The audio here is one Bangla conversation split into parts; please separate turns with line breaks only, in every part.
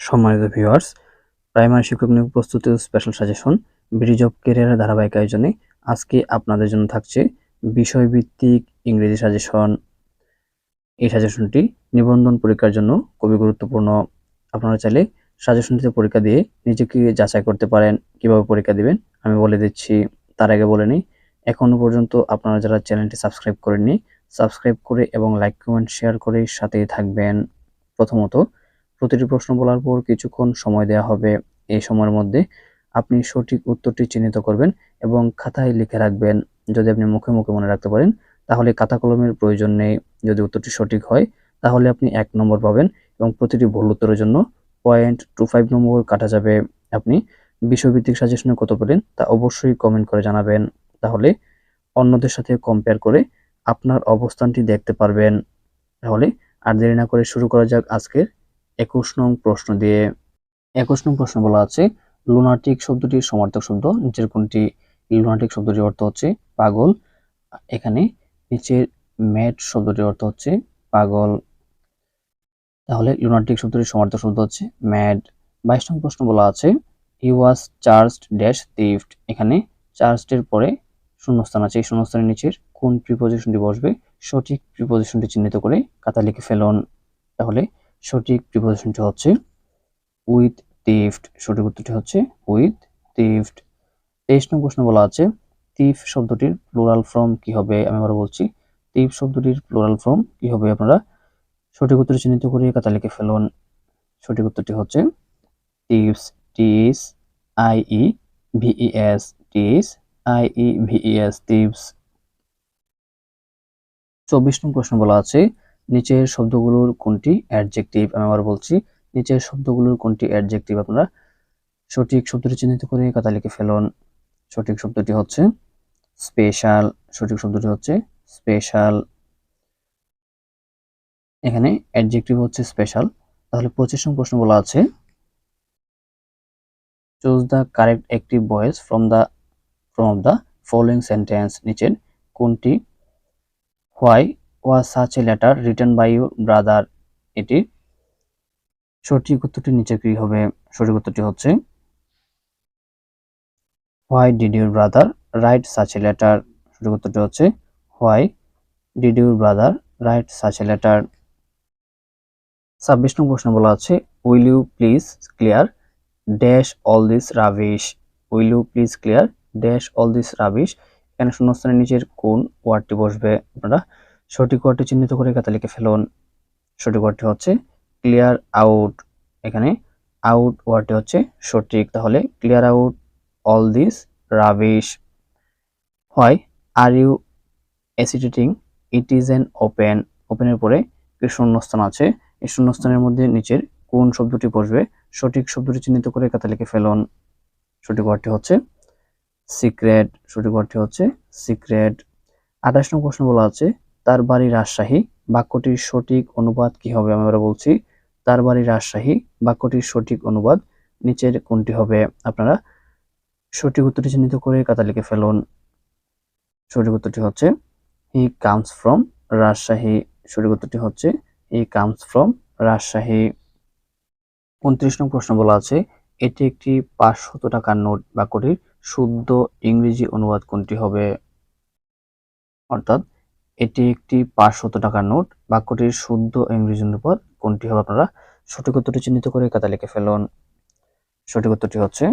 সম্মানিত ভিউয়ার্স, প্রাইমারি শিক্ষক নিয়োগ প্রস্তুতি ও স্পেশাল সাজেশন ব্রিজ অফ ক্যারিয়ারের ধারাবাহিক আয়োজনে আজকে আপনাদের জন্য থাকছে বিষয়ভিত্তিক ইংরেজি সাজেশন। এই সাজেশনটি নিবন্ধন পরীক্ষার জন্য খুবই গুরুত্বপূর্ণ। আপনারা চাইলে সাজেশনটিতে পরীক্ষা দিয়ে নিজেকে যাচাই করতে পারেন। কিভাবে পরীক্ষা দিবেন আমি বলে দিচ্ছি। তার আগে বলে নিই, এখনো পর্যন্ত আপনারা যারা চ্যানেলটি সাবস্ক্রাইব করেননি, সাবস্ক্রাইব করে এবং লাইক কমেন্ট শেয়ার করে সাথেই থাকবেন। প্রথমত, প্রতিটি প্রশ্ন বলার পর কিছুক্ষণ সময় দেওয়া হবে। এই সময়ের মধ্যে আপনি সঠিক উত্তরটি চিহ্নিত করবেন এবং খাতায় লিখে রাখবেন। যদি আপনি মুখে মুখে মনে রাখতে পারেন তাহলে খাতা কলমের প্রয়োজন নেই। যদি উত্তরটি সঠিক হয় তাহলে আপনি 1 নম্বর পাবেন এবং প্রতিটি ভুল উত্তরের জন্য 0.25 নম্বর কাটা যাবে। আপনি বিষয়ভিত্তিক সাজেশনে কত পেলেন তা অবশ্যই কমেন্ট করে জানাবেন। তাহলে অন্যদের সাথে কম্পেয়ার করে আপনার অবস্থানটি দেখতে পারবেন। তাহলে আর দেরি না করে শুরু করা যাক আজকের 21 নং প্রশ্ন দিয়ে। 21 নং প্রশ্ন বলা আছে, লুনাটিক শব্দটির সমার্থক শব্দ নিচের কোনটি? লুনাটিক শব্দটির অর্থ হচ্ছে পাগল। এখানে নিচের ম্যাড শব্দটির অর্থ হচ্ছে পাগল। তাহলে লুনাটিক শব্দটির সমার্থক শব্দ হচ্ছে ম্যাড। 22 নং প্রশ্ন বলা আছে, হি ওয়াজ চার্জড ড্যাশ থিফট। এখানে চার্জড এর পরে শূন্যস্থান আছে। এই শূন্যস্থানের নিচের কোন প্রিপজিশনটি বসবে সঠিক প্রিপজিশনটি চিহ্নিত করে খাতা লিখে ফেলুন। তাহলে সঠিক প্রিপজিশনটি হচ্ছে উইথ থিফট। সঠিক উত্তরটি হচ্ছে উইথ থিফট। 23 নং প্রশ্ন বলা আছে, থিফ শব্দটির প্লুরাল ফর্ম কি হবে? আমি আবার বলছি, থিফ শব্দটির প্লুরাল ফর্ম কি হবে? আপনারা সঠিক উত্তর চিহ্নিত করে খাতা লিখে ফেলুন। সঠিক উত্তরটি হচ্ছে টিপস। টিএস আইই ভিইএস। টিএস আইই ভিইএস, টিপস। 24 নং প্রশ্ন বলা আছে, নিচের শব্দগুলোর কোনটি অ্যাডজেক্টিভ? আমি আবার বলছি, নিচের শব্দগুলোর কোনটি অ্যাডজেক্টিভ? আপনারা সঠিক শব্দটি চিহ্নিত করে খাতা লিখে ফেলুন। সঠিক শব্দটি হচ্ছে স্পেশাল। সঠিক শব্দটি হচ্ছে স্পেশাল। এখানে অ্যাডজেক্টিভ হচ্ছে স্পেশাল। তাহলে 25 নং প্রশ্ন বলা আছে, choose the correct active voice from the following sentence. নিচের কোনটি why was such a letter written by your brother? এটি সঠিক উত্তরটি নিচে কি হবে? সঠিক উত্তরটি হচ্ছে why did your brother write such a letter? সঠিক উত্তরটি হচ্ছে why did your brother write such a letter. 26 নং প্রশ্ন বলা আছে, will you please clear dash all this rubbish? Will you please clear dash all this rubbish? এখানে শূন্যস্থানের নিচের কোন ওয়ার্ডটি বসবে? আপনারা সঠিক ওয়ার্ডটি চিহ্নিত করে খাতা লিখে ফেলুন। সঠিক ওয়ার্ডটি হচ্ছে ক্লিয়ার আউট। এখানে আউট ওয়ার্ডটি হচ্ছে সঠিক। তাহলে clear out all this rubbish. হয় are you hesitating it is an open? ওপেনের পরে একটি শূন্যস্থান আছে। এই শূন্যস্থানের মধ্যে নিচের কোন শব্দটি বসবে সঠিক শব্দটি চিহ্নিত করে খাতা লিখে ফেলুন। সঠিক ওয়ার্ডটি হচ্ছে সিক্রেট। সঠিক ওয়ার্ডটি হচ্ছে সিক্রেট। 28 নং প্রশ্ন বলা আছে, তার বাড়ি রাজশাহী বাক্যটির সঠিক অনুবাদ কি হবে? আমি আবার বলছি, তার বাড়ি রাজশাহী বাক্যটির সঠিক অনুবাদ নিচের কোনটি হবে? আপনারা সঠিক উত্তরটি চিহ্নিত করে খাতা লিখে ফেলুন। সঠিক উত্তরটি হচ্ছে হি কামস ফ্রম রাজশাহী। সঠিক উত্তরটি হচ্ছে হি কামস ফ্রম রাজশাহী। 29 নং প্রশ্ন বলা আছে, এটি একটি 500 টাকার নোট বাক্যটির শুদ্ধ ইংরেজি অনুবাদ কোনটি হবে? অর্থাৎ এটি একটি 500 টাকার নোট বাক্যটির শুদ্ধ ইংরেজি অনুবাদ কোনটি হবে? আপনারা সঠিক উত্তরটি চিহ্নিত করে খাতা লিখে ফেলুন। সঠিক উত্তরটি হচ্ছে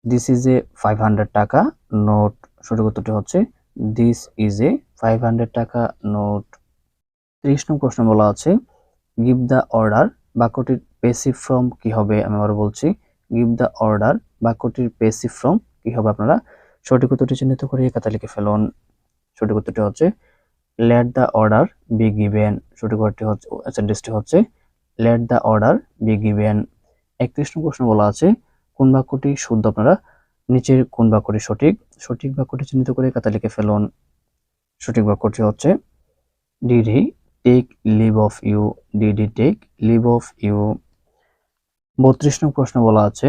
দিস ইজ এ 500 টাকা নোট। সঠিক উত্তরটি হচ্ছে দিস ইজ এ 500 টাকা নোট। 30 নং প্রশ্ন বলা আছে, গিভ দ্য অর্ডার বাক্যটির প্যাসিভ ফর্ম কি হবে? আমি আবার বলছি, গিভ দ্য অর্ডার বাক্যটির প্যাসিভ ফর্ম কি হবে? আপনারা সঠিক উত্তরটি চিহ্নিত করে খাতা লিখে ফেলুন। সঠিক উত্তরটি হচ্ছে let the order be given. সঠিক উত্তরটি হচ্ছে সেন্টেন্সটি হচ্ছে let the order be given. 31 নং প্রশ্ন বলা আছে, কোন বাক্যটি শুদ্ধ? আপনারা নিচের কোন বাক্যটি সঠিক সঠিক বাক্যটি চিহ্নিত করে খাতা লিখে ফেলুন। সঠিক বাক্যটি হচ্ছে did he take leave of you? Did he take leave of you. 32 নং প্রশ্ন বলা আছে,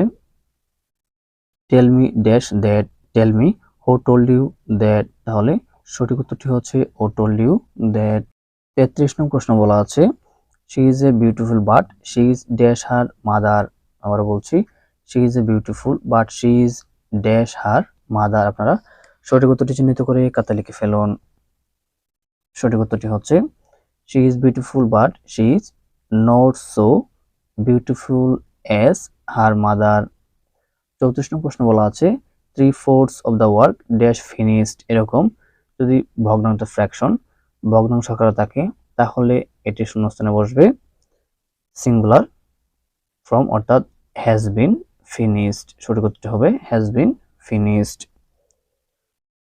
tell me dash that. Tell me who told you that? তাহলে সঠিক উত্তরটি হচ্ছে হু টোল্ড ইউ দ্যাট। 33 নং প্রশ্ন বলা আছে, she is a beautiful but she is dash her mother. আবার বলছি, she is a beautiful but she is dash her mother. আপনারা সঠিক উত্তরটি চিহ্নিত করে খাতায় লিখে ফেলুন। সঠিক উত্তরটি হচ্ছে she is beautiful but she is not so beautiful as her mother. 34 নং প্রশ্ন বলা আছে 3/4 of the work dash finished. এরকম যদি ভগ্নাংশ ফ্র্যাকশন ভগ্নাংশ আকারে থাকে তাহলে এটি শূন্যস্থানে বসবে সিঙ্গুলার ফর্ম অর্থাৎ হ্যাজ বিন ফিনিশড। সঠিক উত্তরটি হবে হ্যাজ বিন ফিনিশড।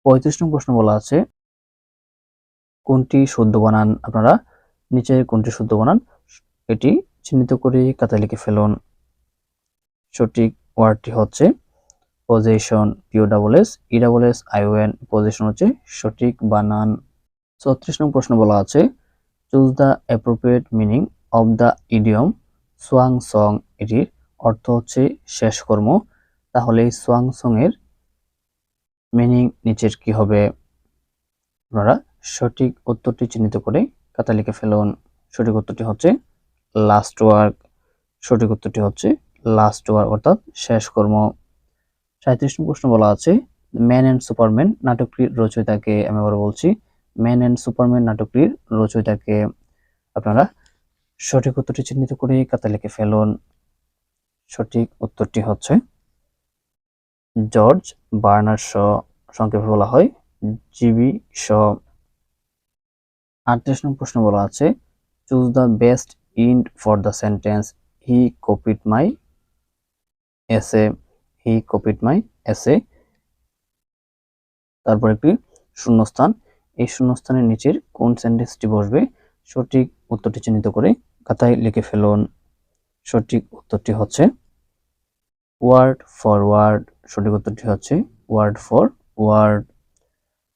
35 নং প্রশ্ন বলা আছে কোনটি শুদ্ধ বানান। আপনারা নিচে কোনটি শুদ্ধ বানান এটি চিহ্নিত করে খাতায় লিখে ফেলুন। সঠিক ওয়ার্ডটি হচ্ছে পজিশন, POSSESSION পজিশন হচ্ছে সঠিক বানান। 34 নং প্রশ্ন বলা আছে choose the appropriate meaning of the idiom swan song. এটির অর্থ হচ্ছে শেষ কর্ম। তাহলে এই সোয়াং সং এর মিনিং নিচের কি হবে। আপনারা সঠিক উত্তরটি চিহ্নিত করে খাতায় লিখে ফেলুন। সঠিক উত্তরটি হচ্ছে লাস্ট ওয়ার্ক। সঠিক উত্তরটি হচ্ছে লাস্ট ওয়ার্ক অর্থাৎ শেষ কর্ম। 37 নং প্রশ্ন বলা আছে ম্যান অ্যান্ড সুপারম্যান নাটকটির রচয়িতাকে। আমি আবার বলছি, ম্যান অ্যান্ড সুপারম্যান নাটকটির রচয়িতাকে। আপনারা সঠিক উত্তরটি চিহ্নিত করে খাতায় লিখে ফেলুন। সঠিক উত্তরটি হচ্ছে জর্জ বার্নার্ড শ, সংক্ষেপে বলা হয় জিবি শ। 38 নং প্রশ্ন বলা আছে choose the best end for the sentence he copied my essay. He copied my এসে। তারপর একটি শূন্যস্থান, এই শূন্যস্থানের নিচের কোন সেন্টেন্সটি বসবে সঠিক উত্তরটি চিহ্নিত করে খাতায় লিখে ফেলুন। সঠিক উত্তরটি হচ্ছে ওয়ার্ড ফর ওয়ার্ড। সঠিক উত্তরটি হচ্ছে ওয়ার্ড ফর ওয়ার্ড।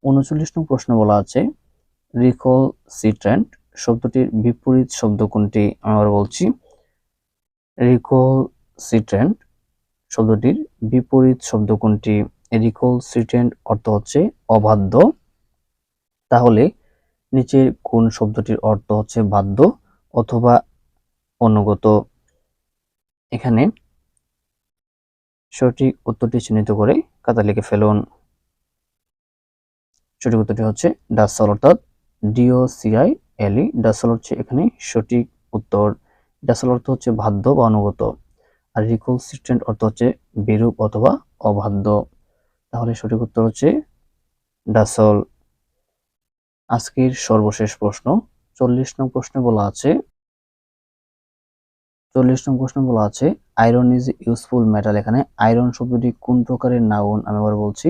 39 নং প্রশ্ন বলা আছে রিকলসিট্রেন্ট শব্দটির বিপরীত শব্দ কোনটি। আমি আবার বলছি, রিকলসিট্রেন্ট শব্দটির বিপরীত শব্দ কোনটি। রিকলসিট্রেন্ট অর্থ হচ্ছে অবাধ্য। তাহলে নিচের কোন শব্দটির অর্থ হচ্ছে বাধ্য অথবা অনুগত। এখানে সঠিক উত্তরটি চিহ্নিত করে খাতায় লিখে ফেলুন। সঠিক উত্তরটি হচ্ছে ডাসল অর্থাৎ DOCILE। ডাসল হচ্ছে এখানে সঠিক উত্তর। ডাসল অর্থ হচ্ছে বাধ্য বা অনুগত, আর রিকলসিট্রেন্ট অর্থ হচ্ছে বিরূপ অথবা অবাধ্য। তাহলে সঠিক উত্তর হচ্ছে ডাসল। আজকের সর্বশেষ প্রশ্ন 40 নং প্রশ্নে বলা আছে 40 নং প্রশ্ন বলা আছে আয়রন ইজ ইউজফুল মেটাল। এখানে আয়রন শব্দটি কোন প্রকারের নাউন। আমি আবার বলছি,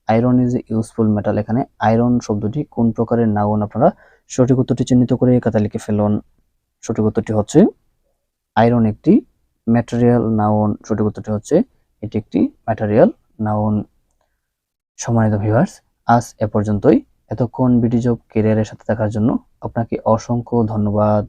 আয়রন ইজ ইউজফুল মেটাল। এখানে আয়রন শব্দটি কোন প্রকারের নাউন। আপনারা সঠিক উত্তরটি চিহ্নিত করে খাতায় লিখে ফেলুন। সঠিক উত্তরটি হচ্ছে আয়রন একটি ম্যাটেরিয়াল নাউন। সঠিক উত্তরটি হচ্ছে এটি একটি ম্যাটেরিয়াল নাউন। সম্মানিত ভিউয়ার্স, আজ এ পর্যন্তই। এতক্ষণ বিডি জব ক্যারিয়ারের সাথে থাকার জন্য আপনাকে অসংখ্য ধন্যবাদ।